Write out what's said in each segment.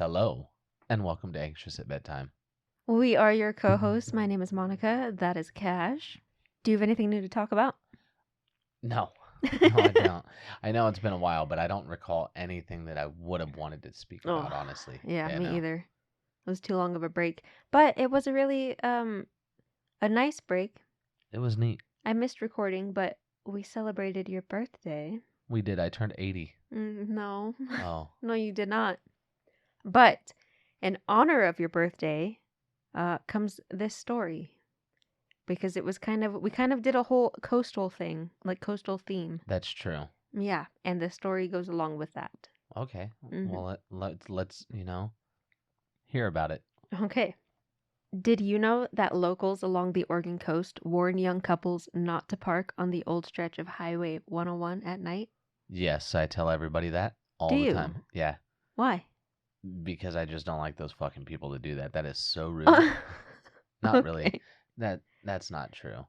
Hello, and welcome to Anxious at Bedtime. We are your co-hosts. My name is Monica. That is Cash. Do you have anything new to talk about? No, I don't. I know it's been a while, but I don't recall anything that I would have wanted to speak Oh, about, honestly. yeah, me No. either. It was too long of a break, but it was a really a nice break. It was neat. I missed recording, but we celebrated your birthday. We did. I turned 80. No, Oh, no, you did not. But in honor of your birthday, comes this story because it was we kind of did a whole coastal thing, like coastal theme. that's true. Yeah, and the story goes along with that. Okay. Mhm. Well, let's hear about it. Okay. Did you know that locals along the Oregon coast warn young couples not to park on the old stretch of Highway 101 at night? Yes, I tell everybody that all Do the you? time. Yeah, Why? because I just don't like those fucking people to do that. That is so rude. Not really. Okay. That's not true.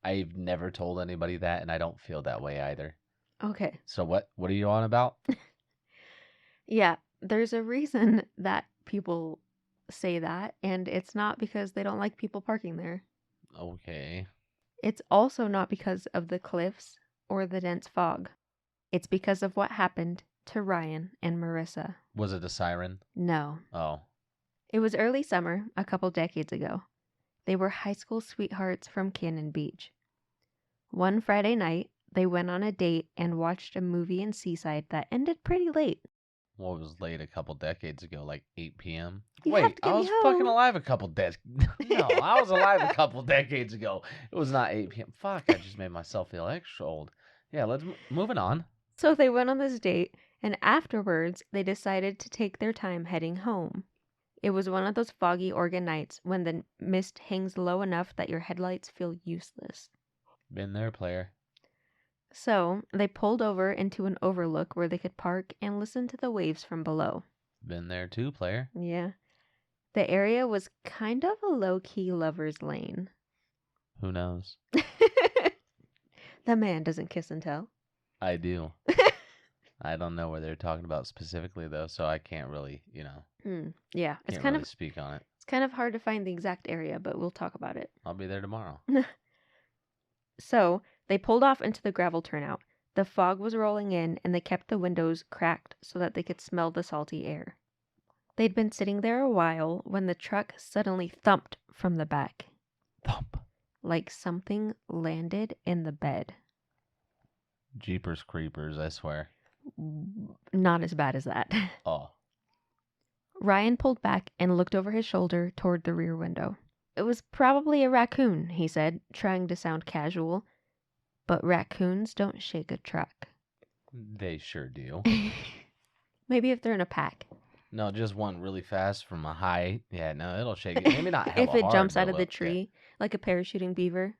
I've never told anybody that, and I don't feel that way either. Okay. So what are you on about? Yeah, there's a reason that people say that, and it's not because they don't like people parking there. Okay. It's also not because of the cliffs or the dense fog. It's because of what happened to Ryan and Marissa. Was it a siren? No. Oh. It was early summer, a couple decades ago. They were high school sweethearts from Cannon Beach. One Friday night, they went on a date and watched a movie in Seaside that ended pretty late. What was late a couple decades ago, like 8 p.m.? You have Wait, to get I me was fucking home. alive a couple No, I was alive a couple decades ago. It was not 8 p.m. Fuck, I just made myself feel extra old. Yeah, let's moving on. So they went on this date, and afterwards, they decided to take their time heading home. It was one of those foggy Oregon nights when the mist hangs low enough that your headlights feel useless. Been there, player. So they pulled over into an overlook where they could park and listen to the waves from below. Been there too, player. Yeah. The area was kind of a low-key lover's lane. Who knows? The man doesn't kiss and tell. I do. I don't know what they're talking about specifically though, so I can't really, Yeah, can't really speak on it. it's kind of hard to find the exact area, but we'll talk about it. I'll be there tomorrow. So they pulled off into the gravel turnout. The fog was rolling in, and they kept the windows cracked so that they could smell the salty air. They'd been sitting there a while when the truck suddenly thumped from the back, Thump. like something landed in the bed. Jeepers creepers, I swear. Not as bad as that. Oh. Ryan pulled back and looked over his shoulder toward the rear window. It was probably a raccoon, he said, trying to sound casual. But raccoons don't shake a truck. They sure do. Maybe if they're in a pack. No, just one really fast from a high. Yeah, no, it'll shake it. Maybe not hella If it hard, jumps but out of the yeah. tree, like a parachuting beaver.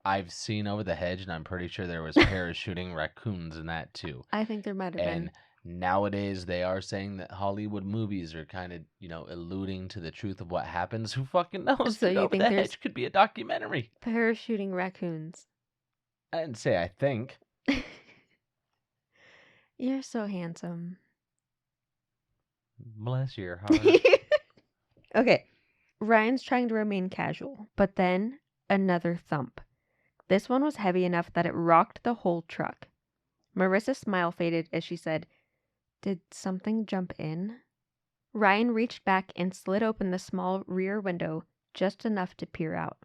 I've seen over the hedge, and I'm pretty sure there was parachuting raccoons in that too. I think there might have And been. nowadays, they are saying that Hollywood movies are kind of, alluding to the truth of what happens. Who fucking knows? So Dude, you over think the there's- hedge could be a documentary. Parachuting raccoons. I didn't say I think. You're so handsome. Bless your heart. Okay. Ryan's trying to remain casual, but then another thump. This one was heavy enough that it rocked the whole truck. Marissa's smile faded as she said, "Did something jump in?" Ryan reached back and slid open the small rear window just enough to peer out.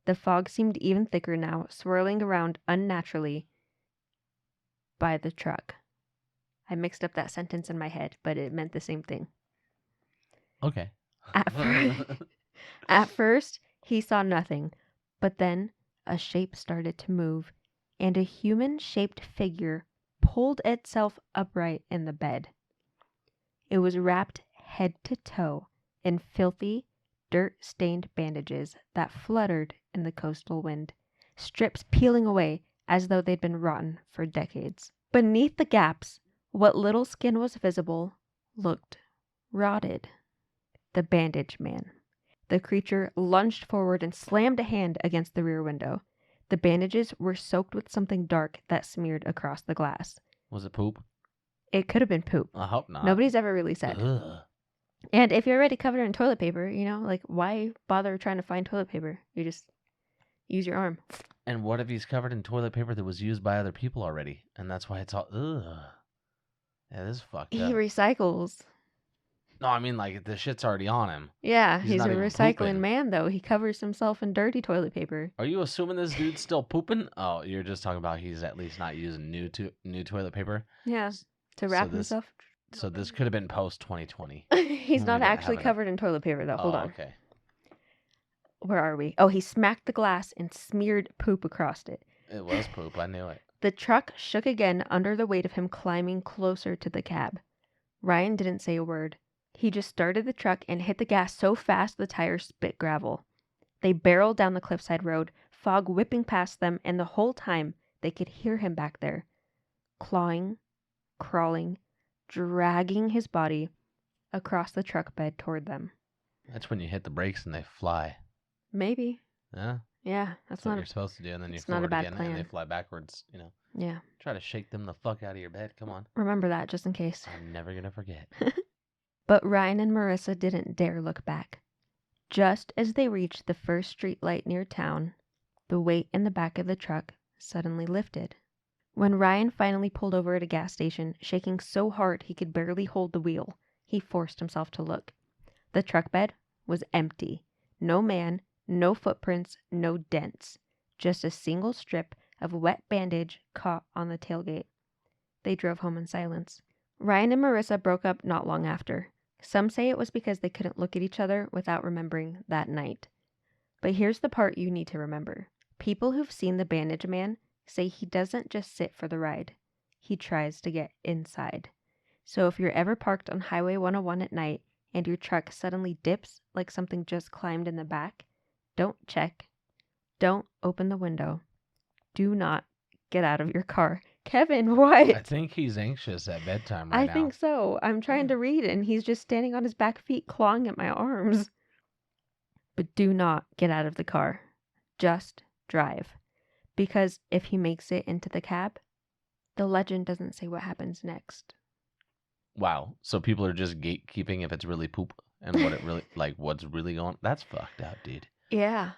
The fog seemed even thicker now, swirling around unnaturally by the truck. I mixed up that sentence in my head, but it meant the same thing. Okay. At first, he saw nothing, but then a shape started to move, and a human-shaped figure pulled itself upright in the bed. It was wrapped head to toe in filthy, dirt-stained bandages that fluttered in the coastal wind, strips peeling away as though they'd been rotten for decades. Beneath the gaps, what little skin was visible looked rotted. The Bandage Man. The creature lunged forward and slammed a hand against the rear window. The bandages were soaked with something dark that smeared across the glass. Was it poop? It could have been poop. I hope not. Nobody's ever really said. Ugh. And if you're already covered in toilet paper, like why bother trying to find toilet paper? You just use your arm. And what if he's covered in toilet paper that was used by other people already? And that's why it's all, ugh. Yeah, this is fucked He up. recycles. No, I mean, like, the shit's already on him. Yeah, He's he's not a even recycling pooping. man, though. He covers himself in dirty toilet paper. Are you assuming this dude's still pooping? Oh, you're just talking about he's at least not using new toilet paper? Yeah, to wrap himself. So this could have been post 2020. He's not actually having covered in toilet paper, though. Hold on. Okay. Where are we? Oh, he smacked the glass and smeared poop across it. It was poop. I knew it. The truck shook again under the weight of him climbing closer to the cab. Ryan didn't say a word. He just started the truck and hit the gas so fast the tires spit gravel. They barreled down the cliffside road, fog whipping past them, and the whole time they could hear him back there, clawing, crawling, dragging his body across the truck bed toward them. That's when you hit the brakes and they fly. Maybe. Yeah. Yeah, that's what you're supposed to do, and then you not a bad again plan. and they fly backwards, Yeah. Try to shake them the fuck out of your bed. Come on. Remember that just in case. I'm never gonna forget. But Ryan and Marissa didn't dare look back. Just as they reached the first street light near town, the weight in the back of the truck suddenly lifted. When Ryan finally pulled over at a gas station, shaking so hard he could barely hold the wheel, he forced himself to look. The truck bed was empty. No man, no footprints, no dents. Just a single strip of wet bandage caught on the tailgate. They drove home in silence. Ryan and Marissa broke up not long after. Some say it was because they couldn't look at each other without remembering that night. But here's the part you need to remember. People who've seen the Bandage Man say he doesn't just sit for the ride. He tries to get inside. So if you're ever parked on Highway 101 at night and your truck suddenly dips like something just climbed in the back, don't check. Don't open the window. Do not get out of your car. Kevin, what? I think he's anxious at bedtime right now. I think so. I'm trying to read and he's just standing on his back feet clawing at my arms. But do not get out of the car. Just drive. Because if he makes it into the cab, the legend doesn't say what happens next. Wow. So people are just gatekeeping if it's really poop and what it really, like, what's really going. That's fucked up, dude. Yeah.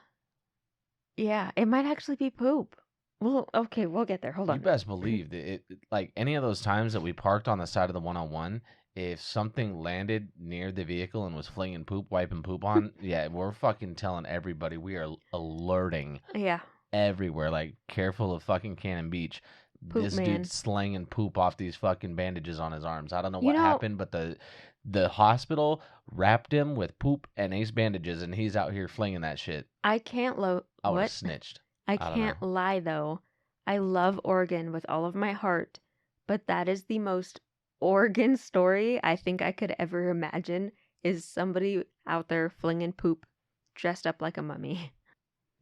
Yeah, it might actually be poop. Well, okay, we'll get there. Hold on. You best believe that it, like any of those times that we parked on the side of the 101, if something landed near the vehicle and was flinging poop, wiping poop on, yeah, we're fucking telling everybody. We are alerting Yeah. everywhere. Like, careful of fucking Cannon Beach. Poop this man. Dude's slanging poop off these fucking bandages on his arms. I don't know what happened, but the hospital wrapped him with poop and ace bandages, and he's out here flinging that shit. I can't I would have snitched. I can't lie, though. I love Oregon with all of my heart, but that is the most Oregon story I think I could ever imagine, is somebody out there flinging poop dressed up like a mummy.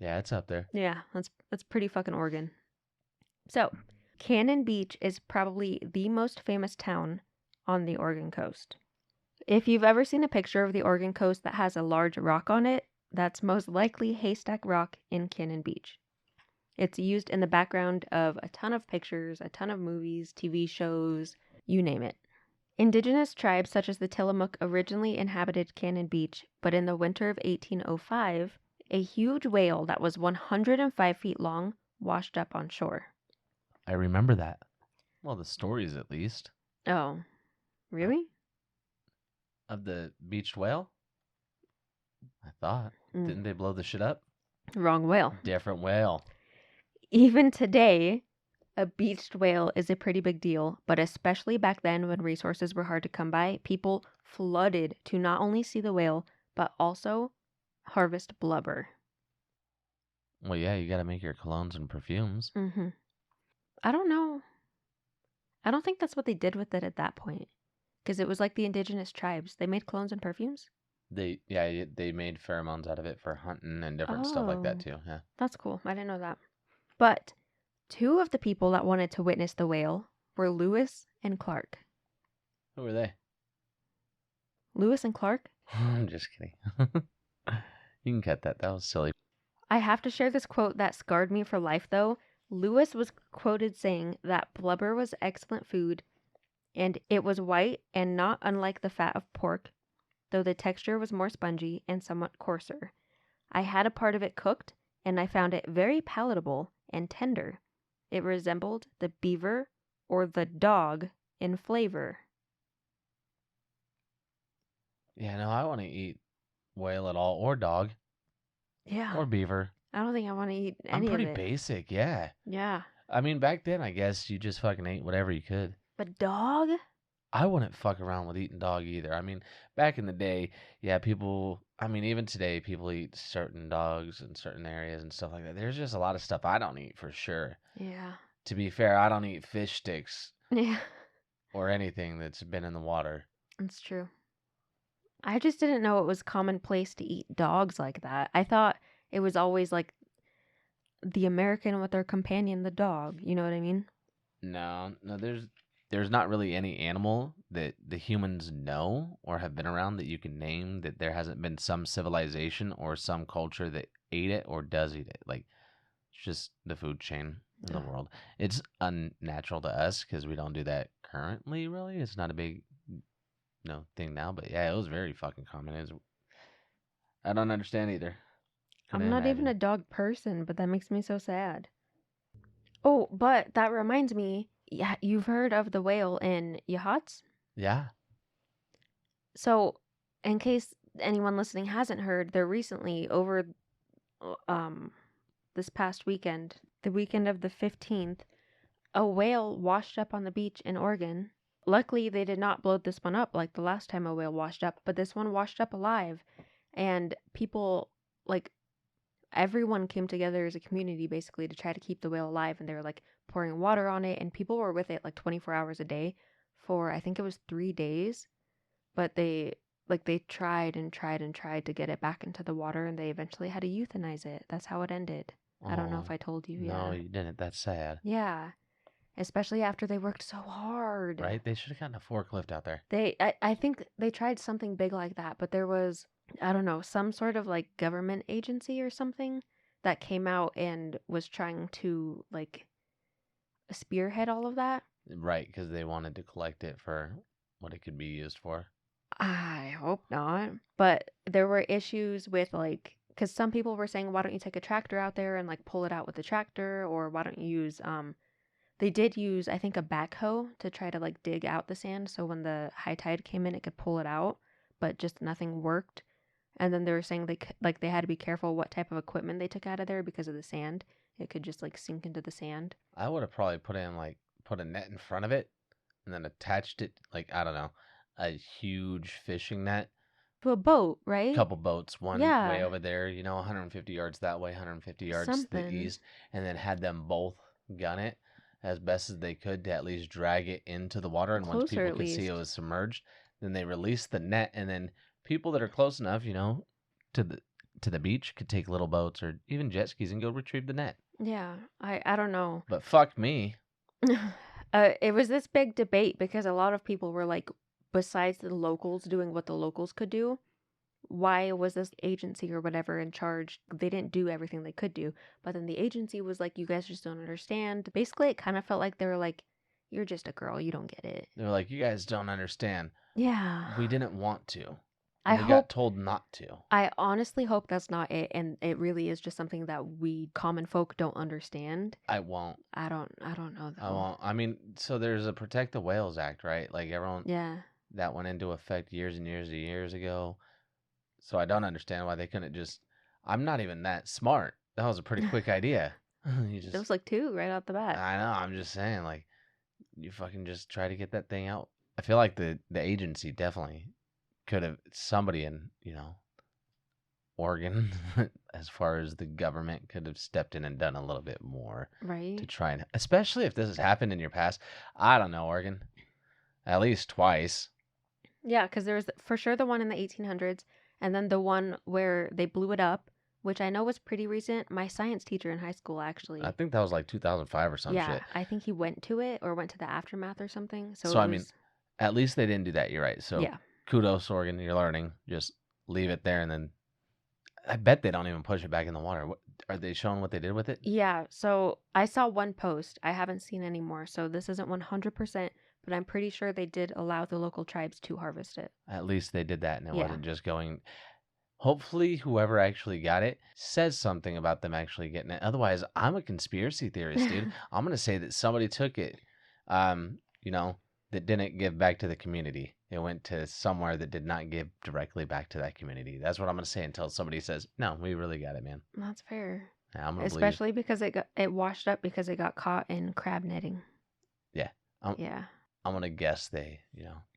Yeah, it's up there. Yeah, that's pretty fucking Oregon. So, Cannon Beach is probably the most famous town on the Oregon coast. If you've ever seen a picture of the Oregon coast that has a large rock on it, that's most likely Haystack Rock in Cannon Beach. It's used in the background of a ton of pictures, a ton of movies, TV shows, you name it. Indigenous tribes such as the Tillamook originally inhabited Cannon Beach, but in the winter of 1805, a huge whale that was 105 feet long washed up on shore. I remember that. Well, the stories at least. Oh, really? Of the beached whale? I thought. Didn't they blow the shit up? Wrong whale. Different whale. Even today, a beached whale is a pretty big deal, but especially back then when resources were hard to come by, people flooded to not only see the whale, but also harvest blubber. Well, yeah, you gotta make your colognes and perfumes. Mm-hmm. I don't know. I don't think that's what they did with it at that point. Because it was like the indigenous tribes. They made clones and perfumes? They made pheromones out of it for hunting and different stuff like that too. Yeah. That's cool. I didn't know that. But 2 of the people that wanted to witness the whale were Lewis and Clark. Who were they? Lewis and Clark? I'm just kidding. You can cut that. That was silly. I have to share this quote that scarred me for life, though. Lewis was quoted saying that blubber was excellent food, and it was white and not unlike the fat of pork. though the texture was more spongy and somewhat coarser. I had a part of it cooked, and I found it very palatable and tender. It resembled the beaver or the dog in flavor. Yeah, no, I want to eat whale at all, or dog, Yeah. or beaver. I don't think I want to eat I'm any of pretty it. basic, yeah. Yeah. I mean, back then, I guess you just fucking ate whatever you could. But dog? I wouldn't fuck around with eating dog either. I mean, back in the day, yeah, people, I mean, even today, people eat certain dogs in certain areas and stuff like that. There's just a lot of stuff I don't eat for sure. Yeah. To be fair, I don't eat fish sticks Yeah. or anything that's been in the water. That's true. I just didn't know it was commonplace to eat dogs like that. I thought it was always like the American with their companion, the dog. You know what I mean? No, there's not really any animal that the humans know or have been around that you can name that there hasn't been some civilization or some culture that ate it or does eat it. Like, it's just the food chain in the Yeah. world. It's unnatural to us because we don't do that currently. Really, it's not a big thing now. But yeah, it was very fucking common. I don't understand either. I'm Couldn't not even a imagine. dog person, but that makes me so sad. Oh, but that reminds me, yeah, you've heard of the whale in Yachats? Yeah. So, in case anyone listening hasn't heard, there recently over um this past weekend, the weekend of the 15th, a whale washed up on the beach in Oregon. Luckily, they did not blow this one up like the last time a whale washed up, but this one washed up alive. And people, like, everyone came together as a community basically to try to keep the whale alive. And they were like pouring water on it, and people were with it like 24 hours a day for I think it was 3 days. But they tried and tried and tried to get it back into the water, and they eventually had to euthanize it. That's how it ended. I don't know if Oh, I told you. no, Yeah. you didn't. That's sad. Yeah. Especially after they worked so hard. Right? They should have gotten a forklift out there. I think they tried something big like that, but there was, I don't know, some sort of like government agency or something that came out and was trying to like spearhead all of that. Right, because they wanted to collect it for what it could be used for. I hope not. But there were issues with like, because some people were saying, why don't you take a tractor out there and like pull it out with the tractor, or why don't you use they did use, I think, a backhoe to try to like dig out the sand. So when the high tide came in, it could pull it out, but just nothing worked. And then they were saying like they had to be careful what type of equipment they took out of there because of the sand. It could just like sink into the sand. I would have probably put a net in front of it and then attached it like, I don't know, a huge fishing net. To a boat, right? Couple boats, one way Yeah. over there, 150 yards that way, 150 yards to the Something. east, and then had them both gun it as best as they could to at least drag it into the water. And once Closer, people at could see it least. was submerged, then they released the net, and then people that are close enough, to the beach could take little boats or even jet skis and go retrieve the net. Yeah. I don't know. But fuck me. It was this big debate because a lot of people were like, besides the locals doing what the locals could do, why was this agency or whatever in charge? They didn't do everything they could do. But then the agency was like, you guys just don't understand. Basically, it kind of felt like they were like, you're just a girl. You don't get it. They're like, you guys don't understand. Yeah. We didn't want to. I We got hope, told not to. I honestly hope that's not it. And it really is just something that we common folk don't understand. I won't. I don't know though. I won't. I mean, so there's a Protect the Whales Act, right? Like everyone Yeah. that went into effect years and years and years ago. So I don't understand why they couldn't just. I'm not even that smart. That was a pretty quick idea. You It just. was like 2 right off the bat. I know. I'm just saying, like, you fucking just try to get that thing out. I feel like the agency definitely could have somebody in Oregon, as far as the government could have stepped in and done a little bit more Right. to try and, especially if this has happened in your past. I don't know, Oregon, at least twice. Yeah, because there was for sure the one in the 1800s, and then the one where they blew it up, which I know was pretty recent. My science teacher in high school, actually. I think that was like 2005 or some Yeah, shit. I think he went to it or went to the aftermath or something. So, So it I mean, was, at least they didn't do that. You're right. So yeah. kudos, Oregon. You're learning. Just leave it there, and then I bet they don't even push it back in the water. What, are they showing what they did with it? Yeah, so I saw one post. I haven't seen any more, so this isn't 100%, but I'm pretty sure they did allow the local tribes to harvest it. At least they did that, and it Yeah. wasn't just going. Hopefully, whoever actually got it says something about them actually getting it. Otherwise, I'm a conspiracy theorist, dude. I'm gonna say that somebody took it, you know, that didn't give back to the community. It went to somewhere that did not give directly back to that community. That's what I'm gonna say until somebody says, "No, we really got it, man." That's fair. Yeah, I'm gonna Especially because it washed up because it got caught in crab netting. Yeah. I'm, Yeah. I'm gonna guess they,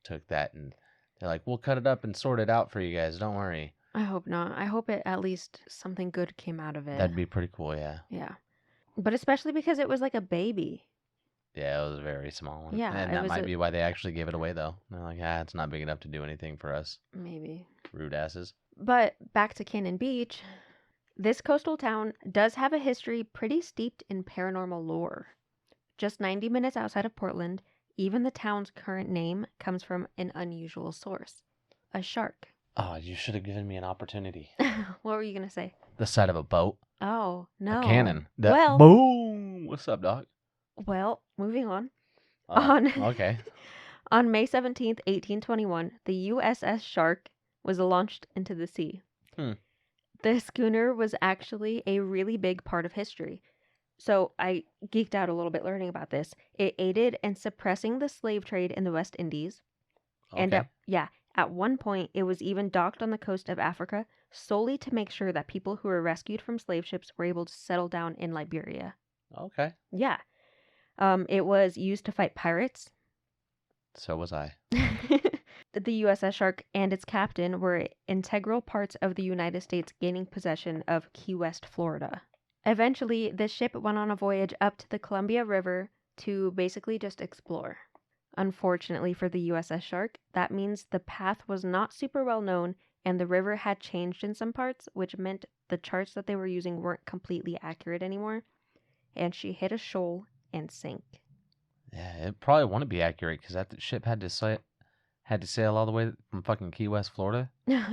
took that and they're like, "We'll cut it up and sort it out for you guys. Don't worry." I hope not. I hope it at least something good came out of it. That'd be pretty cool, yeah. Yeah. But especially because it was like a baby. Yeah, it was a very small one. Yeah, And it that was might be why they actually gave it away, though. They're like, it's not big enough to do anything for us. Maybe. Rude asses. But back to Cannon Beach. This coastal town does have a history pretty steeped in paranormal lore. Just 90 minutes outside of Portland, even the town's current name comes from an unusual source. A shark. Oh, you should have given me an opportunity. What were you going to say? The side of a boat. Oh, no. A cannon. Well. Boom! What's up, dog? Well, moving on. Okay. On May 17th, 1821, the USS Shark was launched into the sea. The schooner was actually a really big part of history. So I geeked out a little bit learning about this. It aided in suppressing the slave trade in the West Indies. Okay. And at one point, it was even docked on the coast of Africa solely to make sure that people who were rescued from slave ships were able to settle down in Liberia. Okay. Yeah. It was used to fight pirates. So was I. The USS Shark and its captain were integral parts of the United States gaining possession of Key West, Florida. Eventually, the ship went on a voyage up to the Columbia River to basically just explore. Unfortunately for the USS Shark, that means the path was not super well known and the river had changed in some parts, which meant the charts that they were using weren't completely accurate anymore. And she hit a shoal and sank. Yeah, it probably wouldn't be accurate because that ship had to sail all the way from fucking Key West, Florida.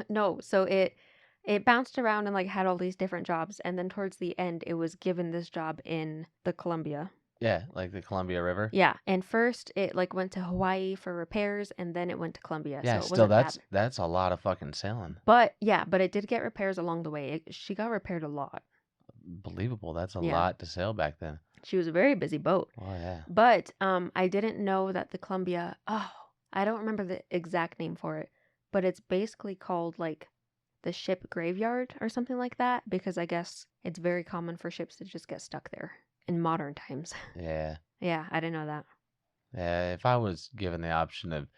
No, so it bounced around and like had all these different jobs, and then towards the end, it was given this job in the Columbia. Yeah, like the Columbia River. Yeah, and first it like went to Hawaii for repairs, and then it went to Columbia. Yeah, so still that's a lot of fucking sailing. But it did get repairs along the way. She got repaired a lot. Believable. That's a lot to sail back then. She was a very busy boat. Oh yeah. But I didn't know that the Columbia. Oh, I don't remember the exact name for it, but it's basically called like the ship graveyard or something like that, because I guess it's very common for ships to just get stuck there in modern times. Yeah. Yeah, I didn't know that. Yeah, if I was given the option of,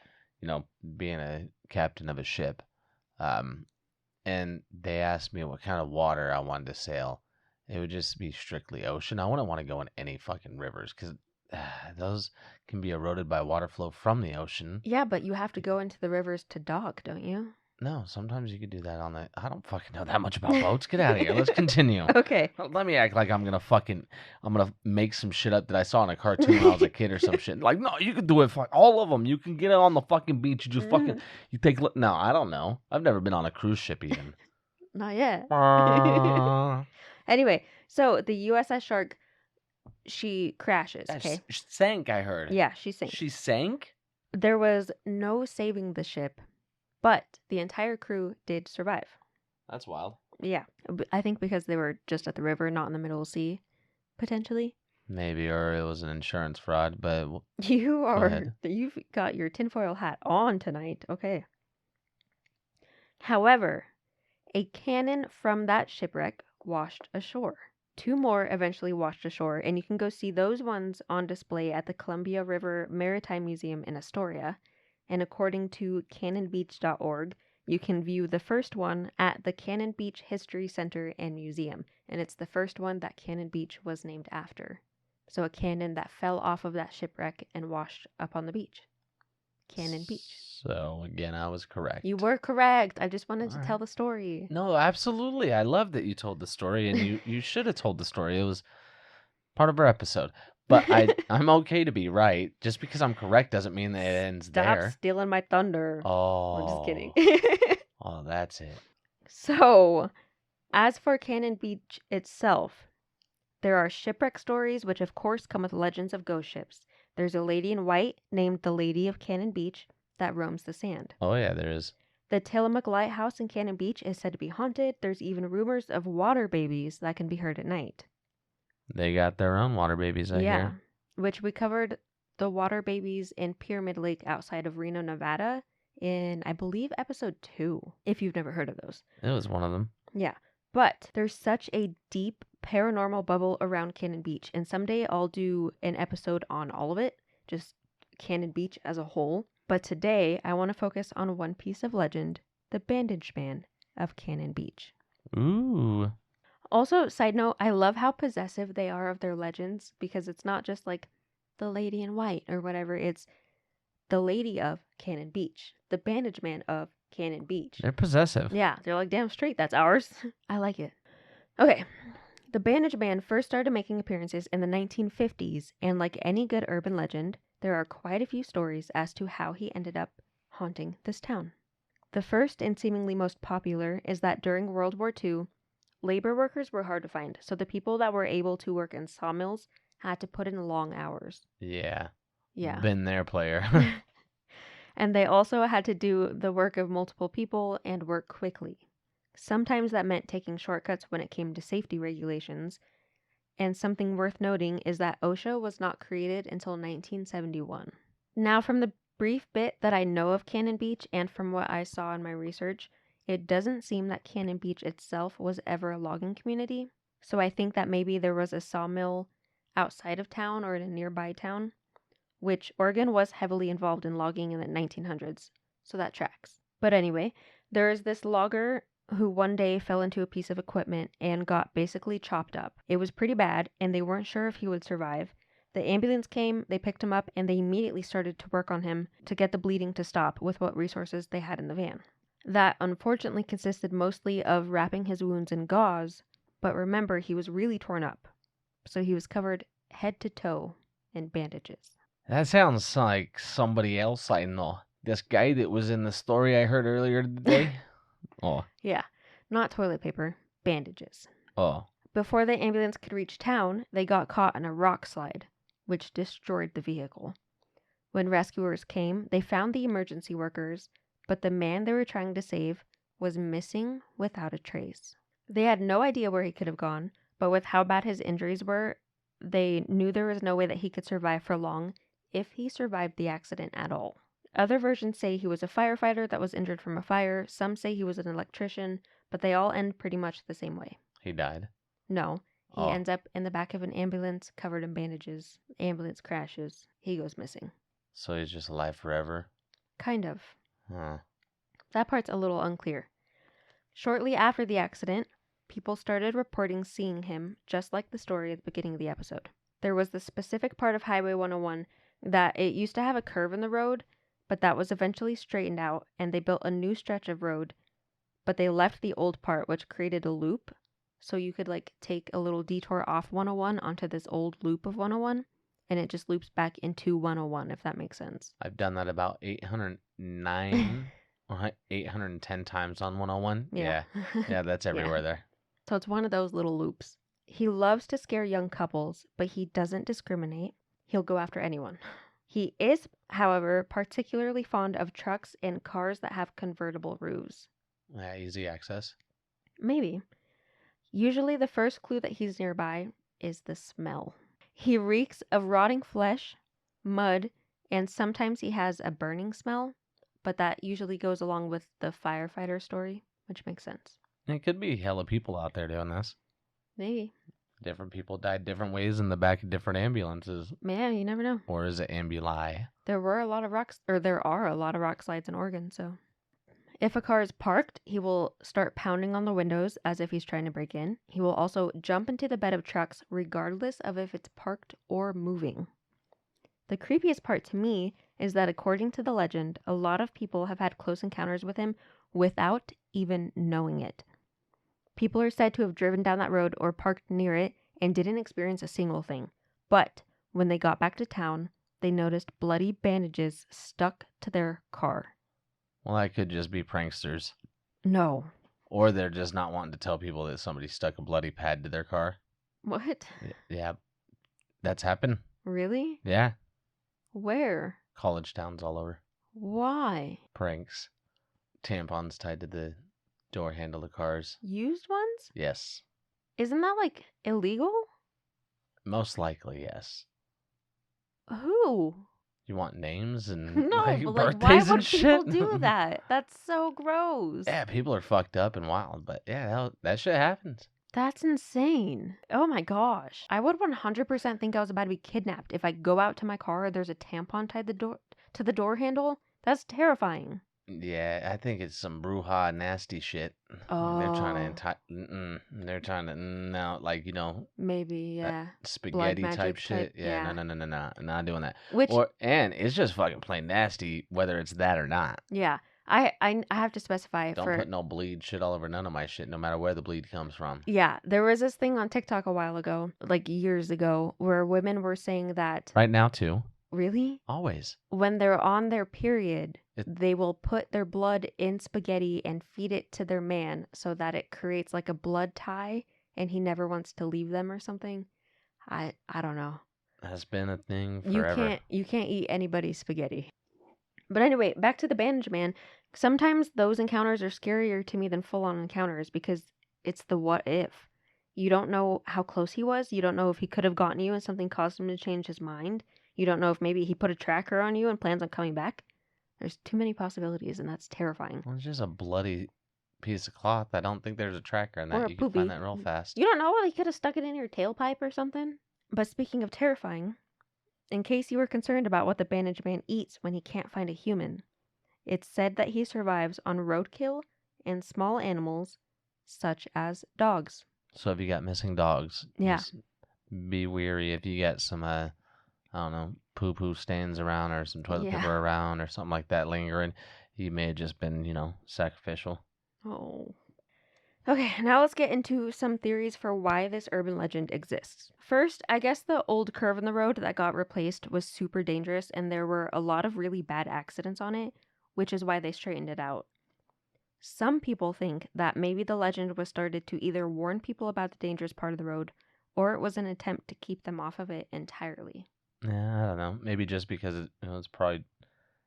being a captain of a ship, and they asked me what kind of water I wanted to sail, it would just be strictly ocean. I wouldn't want to go in any fucking rivers because those can be eroded by water flow from the ocean. Yeah, but you have to go into the rivers to dock, don't you? No, sometimes you could do that on the... I don't fucking know that much about boats. Get out of here. Let's continue. Okay. Let me act like I'm going to make some shit up that I saw in a cartoon when I was a kid or some shit. Like, no, you can do it. All of them. You can get it on the fucking beach. You just fucking... You take... No, I don't know. I've never been on a cruise ship even. Not yet. Anyway, so the USS Shark, she crashes, okay? She sank, I heard. Yeah, she sank. She sank? There was no saving the ship, but the entire crew did survive. That's wild. Yeah, I think because they were just at the river, not in the middle of the sea, potentially. Maybe, or it was an insurance fraud, but... You've got your tinfoil hat on tonight, okay. However, a cannon from that shipwreck washed ashore. 2 more eventually washed ashore, and you can go see those ones on display at the Columbia River Maritime Museum in Astoria. And according to cannonbeach.org, you can view the first one at the Cannon Beach History Center and Museum, and it's the first one that Cannon Beach was named after. So a cannon that fell off of that shipwreck and washed up on the beach. Cannon Beach. So, again, I was correct. You were correct. I just wanted to tell the story. No, absolutely. I love that you told the story, and you should have told the story. It was part of our episode. But I'm okay to be right. Just because I'm correct doesn't mean that it ends there. Stop stealing my thunder. Oh. I'm just kidding. Oh, that's it. So, as for Cannon Beach itself, there are shipwreck stories, which of course come with legends of ghost ships. There's a lady in white named the Lady of Cannon Beach that roams the sand. Oh, yeah, there is. The Tillamook Lighthouse in Cannon Beach is said to be haunted. There's even rumors of water babies that can be heard at night. They got their own water babies, I hear. Which we covered the water babies in Pyramid Lake outside of Reno, Nevada in, I believe, episode 2, if you've never heard of those. It was one of them. Yeah. But there's such a deep paranormal bubble around Cannon Beach, and someday I'll do an episode on all of it, just Cannon Beach as a whole. But today I want to focus on one piece of legend, the Bandage Man of Cannon Beach. Ooh. Also, side note, I love how possessive they are of their legends, because it's not just like the lady in white or whatever, it's the lady of Cannon Beach, the Bandage Man of Cannon Beach. They're possessive. Yeah, they're like, damn straight, that's ours. I like it. Okay, the Bandage Man first started making appearances in the 1950s, and like any good urban legend, there are quite a few stories as to how he ended up haunting this town. The first and seemingly most popular is that during World War II, labor workers were hard to find, so the people that were able to work in sawmills had to put in long hours. Yeah. Yeah. Been there, player. And they also had to do the work of multiple people and work quickly. Sometimes that meant taking shortcuts when it came to safety regulations. And something worth noting is that OSHA was not created until 1971. Now, from the brief bit that I know of Cannon Beach and from what I saw in my research, it doesn't seem that Cannon Beach itself was ever a logging community. So I think that maybe there was a sawmill outside of town or in a nearby town, which Oregon was heavily involved in logging in the 1900s. So that tracks. But anyway, there is this logger who one day fell into a piece of equipment and got basically chopped up. It was pretty bad, and they weren't sure if he would survive. The ambulance came, they picked him up, and they immediately started to work on him to get the bleeding to stop with what resources they had in the van. That unfortunately consisted mostly of wrapping his wounds in gauze, but remember, he was really torn up. So he was covered head to toe in bandages. That sounds like somebody else I know. This guy that was in the story I heard earlier today. Oh. Yeah, not toilet paper, bandages. Oh. Before the ambulance could reach town, they got caught in a rock slide, which destroyed the vehicle. When rescuers came, they found the emergency workers, but the man they were trying to save was missing without a trace. They had no idea where he could have gone, but with how bad his injuries were, they knew there was no way that he could survive for long if he survived the accident at all. Other versions say he was a firefighter that was injured from a fire. Some say he was an electrician, but they all end pretty much the same way. He died? No. He ends up in the back of an ambulance covered in bandages. Ambulance crashes. He goes missing. So he's just alive forever? Kind of. Huh. That part's a little unclear. Shortly after the accident, people started reporting seeing him, just like the story at the beginning of the episode. There was the specific part of Highway 101 that it used to have a curve in the road, but that was eventually straightened out, and they built a new stretch of road, but they left the old part, which created a loop, so you could like take a little detour off 101 onto this old loop of 101, and it just loops back into 101, if that makes sense. I've done that about 809 or 810 times on 101. Yeah, that's everywhere there. So it's one of those little loops. He loves to scare young couples, but he doesn't discriminate. He'll go after anyone. He is, however, particularly fond of trucks and cars that have convertible roofs. Yeah, easy access. Maybe. Usually the first clue that he's nearby is the smell. He reeks of rotting flesh, mud, and sometimes he has a burning smell, but that usually goes along with the firefighter story, which makes sense. It could be hella people out there doing this. Maybe. Different people died different ways in the back of different ambulances. Man, you never know. Or is it ambuli? There are a lot of rock slides in Oregon, so. If a car is parked, he will start pounding on the windows as if he's trying to break in. He will also jump into the bed of trucks regardless of if it's parked or moving. The creepiest part to me is that according to the legend, a lot of people have had close encounters with him without even knowing it. People are said to have driven down that road or parked near it and didn't experience a single thing. But when they got back to town, they noticed bloody bandages stuck to their car. Well, that could just be pranksters. No. Or they're just not wanting to tell people that somebody stuck a bloody pad to their car. What? Yeah. That's happened. Really? Yeah. Where? College towns all over. Why? Pranks. Tampons tied to the door handle of cars. Used ones? Yes. Isn't that like illegal? Most likely, yes. Who? You want names and No, like but like, why birthdays would and shit? people do that? That's so gross. Yeah, people are fucked up and wild, but yeah, that shit happens. That's insane. Oh my gosh. I would 100% think I was about to be kidnapped if I go out to my car and there's a tampon tied to the door handle. That's terrifying. Yeah, I think it's some bruja nasty shit. They're trying to they're trying to no, like Maybe, yeah. spaghetti type magic shit. type, Yeah, yeah. no, not doing that. Which, And it's just fucking plain nasty, whether it's that or not. yeah. I have to specify Don't put no bleed shit all over none of my shit, no matter where the bleed comes from. Yeah, there was this thing on TikTok a while ago, like years ago, where women were saying that. Right now too. Really? Always. When they're on their period, they will put their blood in spaghetti and feed it to their man so that it creates like a blood tie and he never wants to leave them or something. I don't know. Has been a thing forever. You can't eat anybody's spaghetti. But anyway, back to the bandage man. Sometimes those encounters are scarier to me than full-on encounters because it's the what if. You don't know how close he was. You don't know if he could have gotten you and something caused him to change his mind. You don't know if maybe he put a tracker on you and plans on coming back. There's too many possibilities, and that's terrifying. Well, it's just a bloody piece of cloth. I don't think there's a tracker in that. Or a You can poopy. find that real fast. You don't know. He could have stuck it in your tailpipe or something. But speaking of terrifying, in case you were concerned about what the bandage man eats when he can't find a human, it's said that he survives on roadkill and small animals such as dogs. So if you got missing dogs, Yeah. just be weary if you get some, I don't know, poo-poo stains around or some toilet paper around or something like that lingering. He may have just been, sacrificial. Oh. Okay, now let's get into some theories for why this urban legend exists. First, I guess the old curve in the road that got replaced was super dangerous and there were a lot of really bad accidents on it, which is why they straightened it out. Some people think that maybe the legend was started to either warn people about the dangerous part of the road or it was an attempt to keep them off of it entirely. Yeah, I don't know. Maybe just because it's probably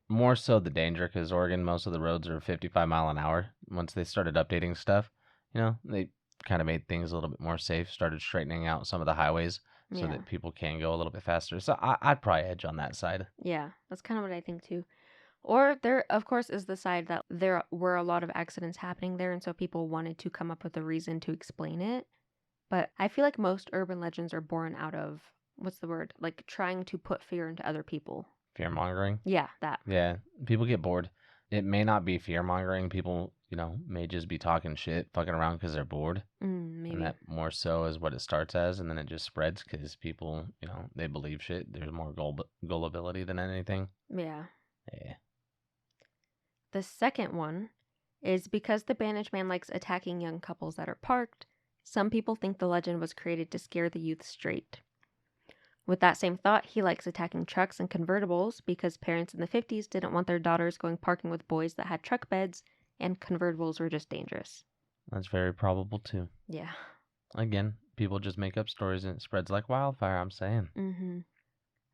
more so the danger because Oregon, most of the roads are 55 mile an hour. Once they started updating stuff, they kind of made things a little bit more safe, started straightening out some of the highways so that people can go a little bit faster. So I'd probably edge on that side. Yeah, that's kind of what I think too. Or there, of course, is the side that there were a lot of accidents happening there, and so people wanted to come up with a reason to explain it. But I feel like most urban legends are born out of, what's the word? Like trying to put fear into other people. Fear-mongering? Yeah, that. Yeah, people get bored. It may not be fear-mongering. People, may just be talking shit, fucking around because they're bored. Maybe. And that more so is what it starts as, and then it just spreads because people, they believe shit. There's more gullibility than anything. Yeah. Yeah. The second one is because the bandage man likes attacking young couples that are parked, some people think the legend was created to scare the youth straight. With that same thought, he likes attacking trucks and convertibles because parents in the 50s didn't want their daughters going parking with boys that had truck beds, and convertibles were just dangerous. That's very probable too. Yeah. Again, people just make up stories and it spreads like wildfire, I'm saying. Mm-hmm.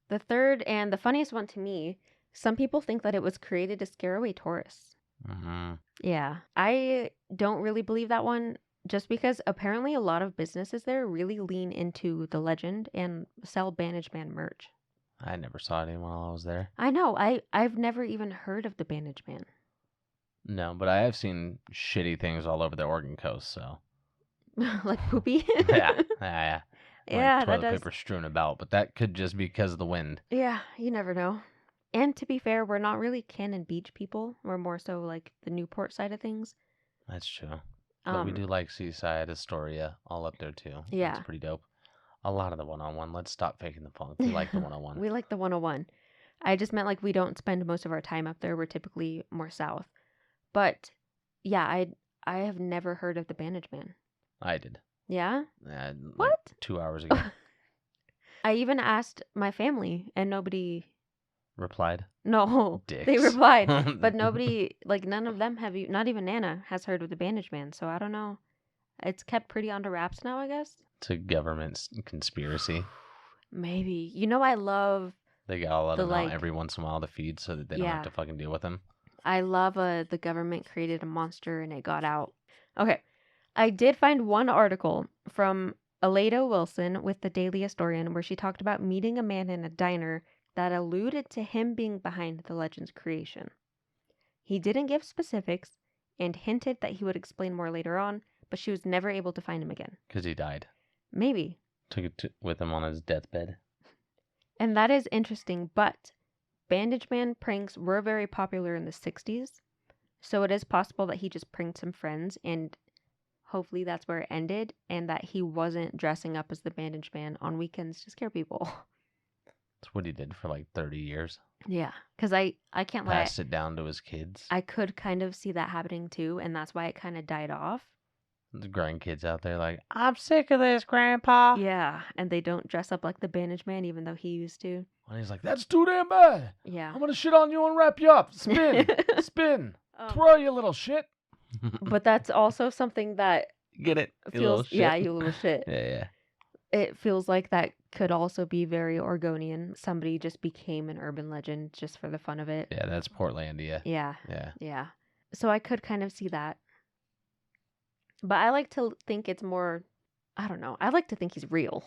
The third and the funniest one to me, some people think that it was created to scare away tourists. Mm-hmm. Yeah. I don't really believe that one. Just because apparently a lot of businesses there really lean into the legend and sell Bandage Man merch. I never saw anyone while I was there. I know. I've never even heard of the Bandage Man. No, but I have seen shitty things all over the Oregon coast, so. Like poopy? Yeah. Yeah, like toilet that does. paper strewn about, but that could just be because of the wind. Yeah, you never know. And to be fair, we're not really Cannon Beach people. We're more so like the Newport side of things. That's true. But we do like Seaside, Astoria, all up there too. Yeah. It's pretty dope. A lot of the 101. Let's stop faking the funk. We like the 101. We like the 101. I just meant like we don't spend most of our time up there. We're typically more south. But yeah, I have never heard of the Bandage Man. I did. Yeah? Like What? 2 hours ago. I even asked my family and nobody Replied. No, Dicks. they replied, but nobody, like none of them have, not even Nana has heard of the Bandage Man, so I don't know. It's kept pretty under wraps now, I guess. It's a government conspiracy. Maybe. You know, I love They gotta let The, them out like- every once in a while to feed so that they don't Yeah. have to fucking deal with them. I love the government created a monster and it got out. Okay. I did find one article from Aleda Wilson with the Daily Historian where she talked about meeting a man in a diner that alluded to him being behind the legend's creation. He didn't give specifics and hinted that he would explain more later on, but she was never able to find him again. Because he died. Maybe. Took it with him on his deathbed. And that is interesting, but Bandage Man pranks were very popular in the 60s, so it is possible that he just pranked some friends and hopefully that's where it ended and that he wasn't dressing up as the Bandage Man on weekends to scare people. That's what he did for like 30 years. Yeah, because I can't lie. Passed it down to his kids. I could kind of see that happening too, and that's why it kind of died off. The grandkids out there like, I'm sick of this, Grandpa. Yeah, and they don't dress up like the Bandage Man even though he used to. And he's like, that's too damn bad. Yeah. I'm going to shit on you and wrap you up. Spin. Spin. Twirl, you little shit. But that's also something that Get it? You little feels, shit. yeah, you little shit. Yeah. It feels like that could also be very Oregonian. Somebody just became an urban legend just for the fun of it. Yeah, that's Portlandia. Yeah. Yeah. Yeah. So I could kind of see that. But I like to think it's more, I don't know. I like to think he's real,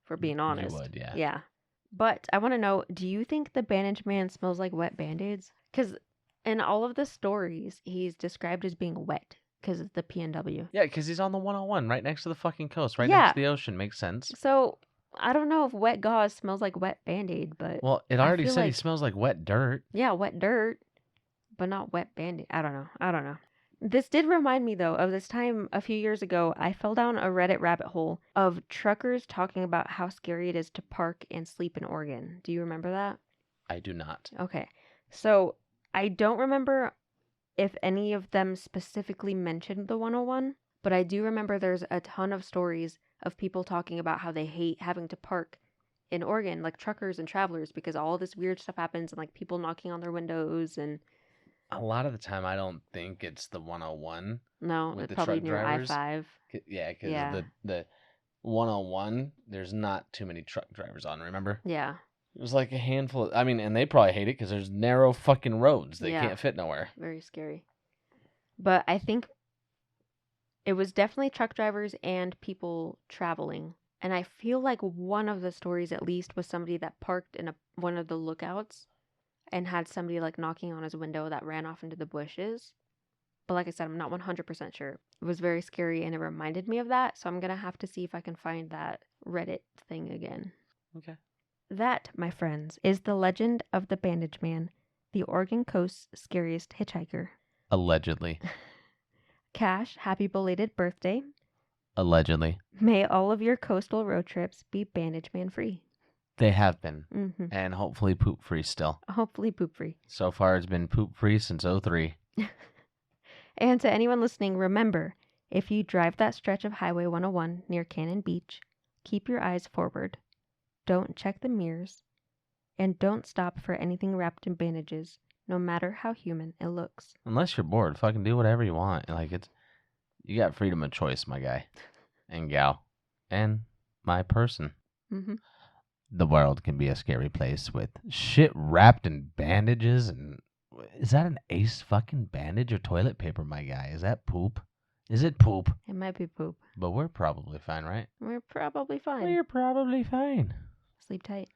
for being honest. You would, yeah. Yeah. But I want to know, do you think the Bandage Man smells like wet Band-Aids? Because in all of the stories, he's described as being wet because of the PNW. Yeah, because he's on the 101 right next to the fucking coast, right Yeah. next to the ocean. Makes sense. So I don't know if wet gauze smells like wet Band-Aid, but Well, it I already feel said he like- smells like wet dirt. yeah, wet dirt, but not wet Band-Aid. I don't know. This did remind me, though, of this time a few years ago. I fell down a Reddit rabbit hole of truckers talking about how scary it is to park and sleep in Oregon. Do you remember that? I do not. Okay. So I don't remember if any of them specifically mentioned the 101, but I do remember there's a ton of stories of people talking about how they hate having to park in Oregon, like truckers and travelers, because all this weird stuff happens and like people knocking on their windows and A lot of the time, I don't think it's the 101. no, With it's the probably truck near drivers? I-5. Yeah, because Yeah. the 101, there's not too many truck drivers on, remember? Yeah. It was like a handful of, I mean, and they probably hate it because there's narrow fucking roads. They Yeah. can't fit nowhere. Very scary. But I think it was definitely truck drivers and people traveling. And I feel like one of the stories, at least, was somebody that parked in one of the lookouts and had somebody like knocking on his window that ran off into the bushes. But like I said, I'm not 100% sure. It was very scary and it reminded me of that. So I'm going to have to see if I can find that Reddit thing again. Okay. That, my friends, is the legend of the Bandage Man, the Oregon coast's scariest hitchhiker. Allegedly. Cash, happy belated birthday. Allegedly. May all of your coastal road trips be Bandage Man free. They have been. Mm-hmm. And hopefully poop free still. Hopefully poop free. So far, it's been poop free since 03. And to anyone listening, remember, if you drive that stretch of Highway 101 near Cannon Beach, keep your eyes forward. Don't check the mirrors. And don't stop for anything wrapped in bandages, no matter how human it looks. Unless you're bored, fucking do whatever you want. Like, you got freedom of choice, my guy. And gal. And my person. Mm-hmm. The world can be a scary place with shit wrapped in bandages and... Is that an ace fucking bandage or toilet paper, my guy? Is that poop? Is it poop? It might be poop. But we're probably fine, right? We're probably fine. We're probably fine. Sleep tight.